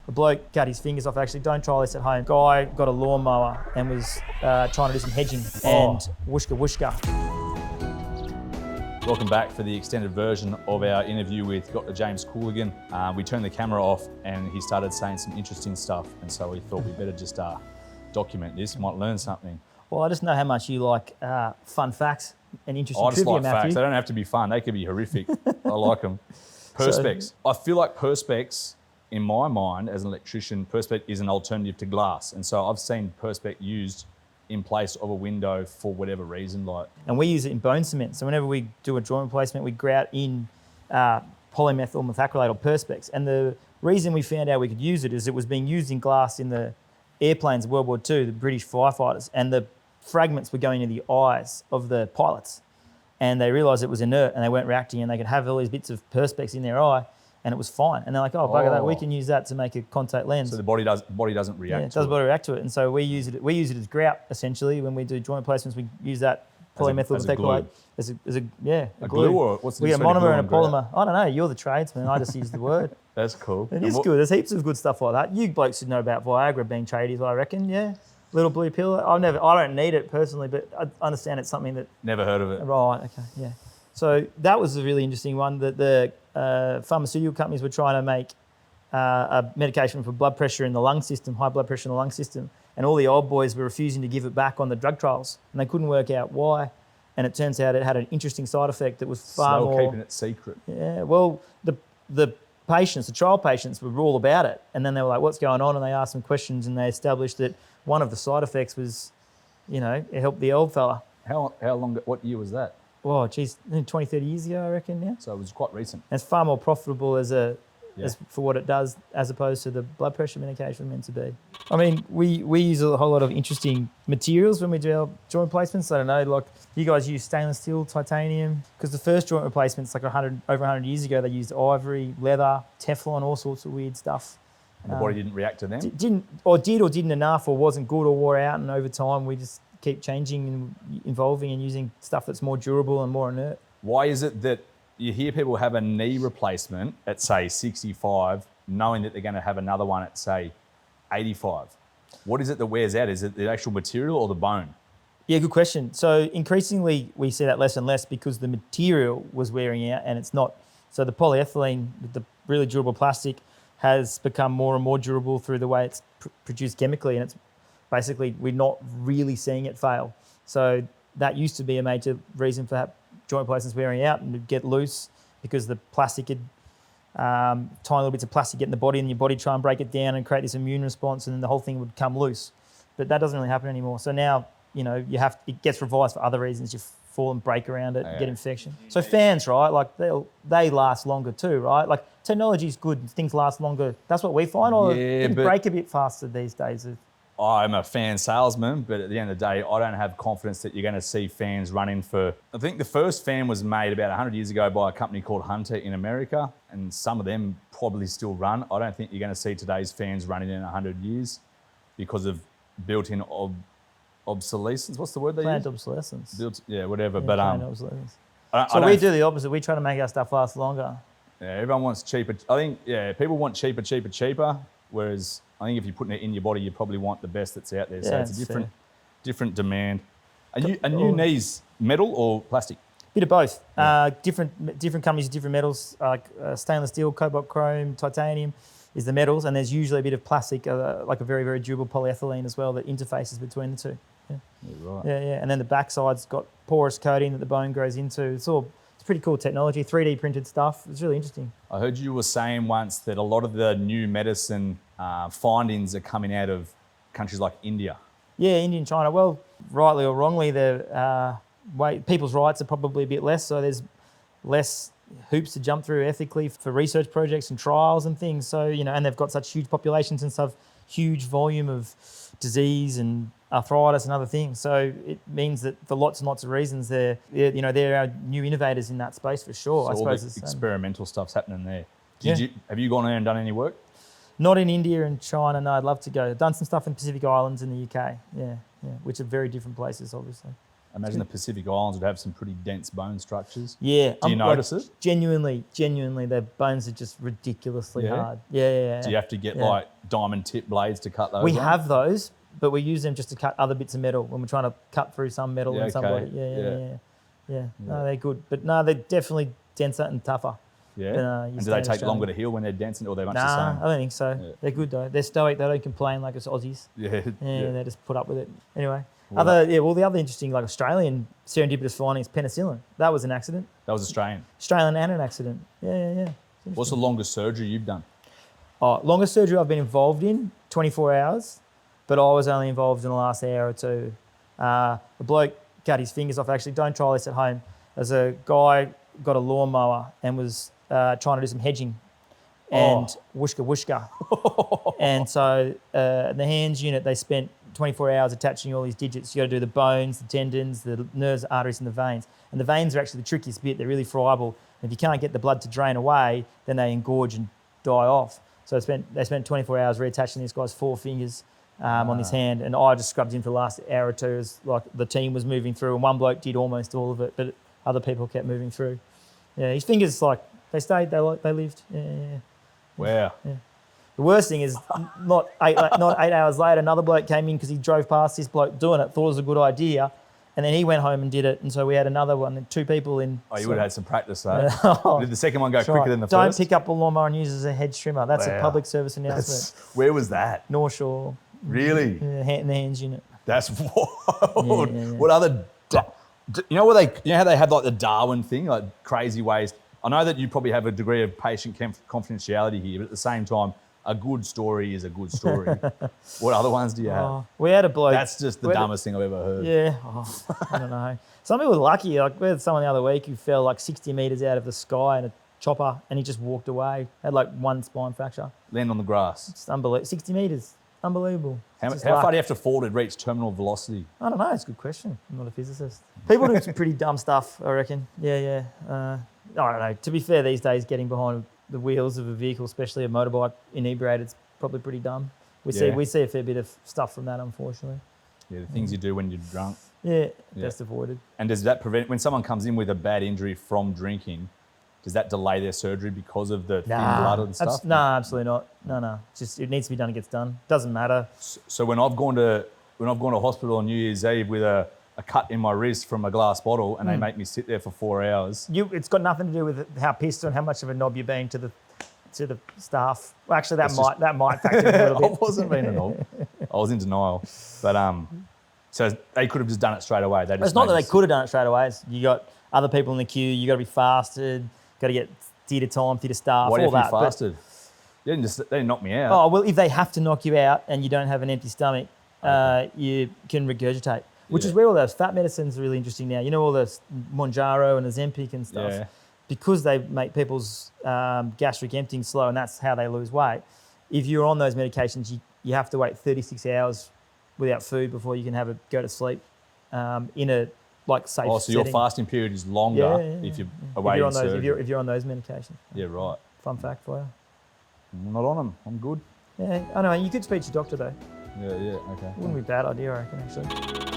A bloke cut his fingers off. Actually, don't try this at home. Guy got a lawnmower and was trying to do some hedging and whooshka whooshka. Welcome back for the extended version of our interview with Dr. James Coolican. We turned the camera off and he started saying some interesting stuff, and so we thought we better just document this. Might learn something. Well, I just know how much you like fun facts and interesting I just trivia, like Matthew. facts. They don't have to be fun. They could be horrific. I like them. Perspex. I feel like Perspex, in my mind, as an electrician, Perspex is an alternative to glass, and so I've seen Perspex used in place of a window for whatever reason. And we use it in bone cement. So whenever we do a joint replacement, we grout in polymethyl methacrylate or Perspex. And the reason we found out we could use it is it was being used in glass in the airplanes of World War II, the British firefighters, and the fragments were going into the eyes of the pilots. And they realised it was inert and they weren't reacting, and they could have all these bits of Perspex in their eye and it was fine. And they're like, oh, bugger that, we can use that to make a contact lens. So the body doesn't react to it. It doesn't react to it. And so we use it as grout, essentially. When we do joint replacements, we use that polymethyl methacrylate as a glue. Or what's we get a monomer and a polymer. I don't know, you're the tradesman, I just use the word. That's cool. It is good. There's heaps of good stuff like that. You blokes should know about Viagra being tradies, I reckon, yeah. Little blue pill. I don't need it personally, but I understand it's something that... Never heard of it. Right, okay, yeah. So that was a really interesting one, that the pharmaceutical companies were trying to make a medication for blood pressure in the lung system, high blood pressure in the lung system, and all the old boys were refusing to give it back on the drug trials, and they couldn't work out why. And it turns out it had an interesting side effect that was far more... keeping it secret. Yeah, well, the patients, the trial patients, were all about it, and then they were like, what's going on? And they asked some questions, and they established that one of the side effects was, it helped the old fella. How long, what year was that? Oh, geez, 20, 30 years ago, I reckon, yeah. So it was quite recent. And it's far more profitable as for what it does, as opposed to the blood pressure medication meant to be. I mean, we use a whole lot of interesting materials when we do our joint replacements. I don't know, like you guys use stainless steel, titanium, because the first joint replacements, like over 100 years ago, they used ivory, leather, Teflon, all sorts of weird stuff. And the body didn't react to them? Didn't enough, or wasn't good, or wore out, and over time we just keep changing and evolving and using stuff that's more durable and more inert. Why is it that you hear people have a knee replacement at, say, 65, knowing that they're going to have another one at, say, 85? What is it that wears out? Is it the actual material or the bone? Yeah, good question. So increasingly we see that less and less because the material was wearing out and it's not. So the polyethylene, the really durable plastic, has become more and more durable through the way it's produced chemically, and it's basically, we're not really seeing it fail. So that used to be a major reason for joint replacements wearing out and get loose, because the plastic had tiny little bits of plastic get in the body, and your body try and break it down and create this immune response, and then the whole thing would come loose. But that doesn't really happen anymore. So now, it gets revised for other reasons. You fall and break around it, get infection. So fans, right? Like they last longer too, right? Like technology is good, things last longer. That's what we find. Or things break a bit faster these days. I'm a fan salesman, but at the end of the day, I don't have confidence that you're going to see fans running for... I think the first fan was made about 100 years ago by a company called Hunter in America, and some of them probably still run. I don't think you're going to see today's fans running in 100 years because of built-in obsolescence. What's the word they Planned use? obsolescence. Whatever. Yeah, but planned obsolescence. So we do the opposite. We try to make our stuff last longer. Yeah, everyone wants cheaper. I think, people want cheaper, whereas... I think if you're putting it in your body, you probably want the best that's out there. So it's a different demand. Are new knees metal or plastic? Bit of both. Yeah. Different companies, different metals, like stainless steel, cobalt, chrome, titanium is the metals, and there's usually a bit of plastic, like a very, very durable polyethylene as well, that interfaces between the two. Yeah, right. Yeah. And then the backside's got porous coating that the bone grows into. It's pretty cool technology, 3D printed stuff. It's really interesting. I heard you were saying once that a lot of the new medicine findings are coming out of countries like India. Yeah, India and China. Well, rightly or wrongly, people's rights are probably a bit less, so there's less hoops to jump through ethically for research projects and trials and things. So, and they've got such huge populations and stuff, huge volume of disease and arthritis and other things. So it means that for lots and lots of reasons, they're our new innovators in that space for sure. So I suppose all the experimental stuff's happening there. Have you gone there and done any work? Not in India and China, no, I'd love to go. I've done some stuff in Pacific Islands in the UK, yeah, which are very different places, obviously. I imagine the Pacific Islands would have some pretty dense bone structures. Yeah. Do you notice it? Genuinely, their bones are just ridiculously hard. Yeah. Do you have to get diamond tip blades to cut those We on? have those, but we use them just to cut other bits of metal when we're trying to cut through some metal Yeah, in somebody. okay. Yeah. No, they're good. But no, they're definitely denser and tougher. Yeah. than, And do they standard take Australian. longer to heal when they're dense, or they're much the Nah, same? I don't think so. Yeah. They're good though. They're stoic. They don't complain like it's Aussies. Yeah. Yeah, they just put up with it. Anyway, Well, the other interesting like Australian serendipitous finding is penicillin. That was an accident. That was Australian. Australian and an accident. Yeah. What's the longest surgery you've done? Oh, longest surgery I've been involved in, 24 hours, but I was only involved in the last hour or two. A bloke cut his fingers off. Actually, don't try this at home. There's a guy got a lawnmower and was trying to do some hedging, and whooshka. And so the hands unit, they spent 24 hours attaching all these digits. You got to do the bones, the tendons, the nerves, the arteries, and the veins. And the veins are actually the trickiest bit. They're really friable. And if you can't get the blood to drain away, then they engorge and die off. So they spent 24 hours reattaching this guy's 4 fingers on his hand, and I just scrubbed in for the last hour or two as like the team was moving through, and one bloke did almost all of it, but other people kept moving through. Yeah, his fingers they stayed, they lived. Yeah. Wow. The worst thing is not 8 hours later, another bloke came in because he drove past this bloke doing it, thought it was a good idea, and then he went home and did it, and so we had another one, and 2 people in. Oh, you would have had some practice though. Did the second one go That's quicker right. than the Don't first? pick up a lawnmower and use it as a hedge trimmer. That's a Wow. public service announcement. Where was that? North Shore. Really? In the hands unit. That's wild. Yeah. What other? You know how they had like the Darwin thing, like crazy ways. I know that you probably have a degree of patient confidentiality here, but at the same time, a good story is a good story. What other ones do you have? Oh, we had a bloke. That's just the dumbest thing I've ever heard. Yeah, I don't know. Some people were lucky. Like we had someone the other week who fell like 60 metres out of the sky in a chopper, and he just walked away. Had like 1 spine fracture. Land on the grass. It's unbelievable. 60 metres. Unbelievable. How Just far luck. do you have to fall to reach terminal velocity? I don't know. It's a good question. I'm not a physicist. People do some pretty dumb stuff, I reckon. Yeah. I don't know. To be fair, these days, getting behind the wheels of a vehicle, especially a motorbike, inebriated, is probably pretty dumb. We see a fair bit of stuff from that, unfortunately. Yeah, the things you do when you're drunk. Yeah, best avoided. And does that prevent, when someone comes in with a bad injury from drinking, does that delay their surgery because of the thin blood and stuff? No, absolutely not. No. Just it needs to be done. It gets done. Doesn't matter. So when I've gone to hospital on New Year's Eve with a cut in my wrist from a glass bottle, and they make me sit there for 4 hours. It's got nothing to do with how pissed and how much of a knob you're being to the staff. Well, actually, that might factor in a little bit. I wasn't being a knob. I was in denial. But so they could have just done it straight away. It's not that they could have done it straight away. You got other people in the queue. You got to be fasted. Got to get theatre time, theatre staff. Why all do you that. have to be fasted? They didn't knock me out. Oh well, if they have to knock you out and you don't have an empty stomach, you can regurgitate. Which is where all those fat medicines are really interesting now. You know, all those Monjaro and Ozempic and stuff. Yeah. Because they make people's gastric emptying slow, and that's how they lose weight. If you're on those medications, you have to wait 36 hours without food before you can go to sleep in a safe so setting. your fasting period is longer if you're awaiting surgery. If you're on those medications. Yeah, right. Fun fact for you. I'm not on them. I'm good. Yeah, I know. You could speak to your doctor though. Yeah, okay. Wouldn't be a bad idea, I reckon, actually.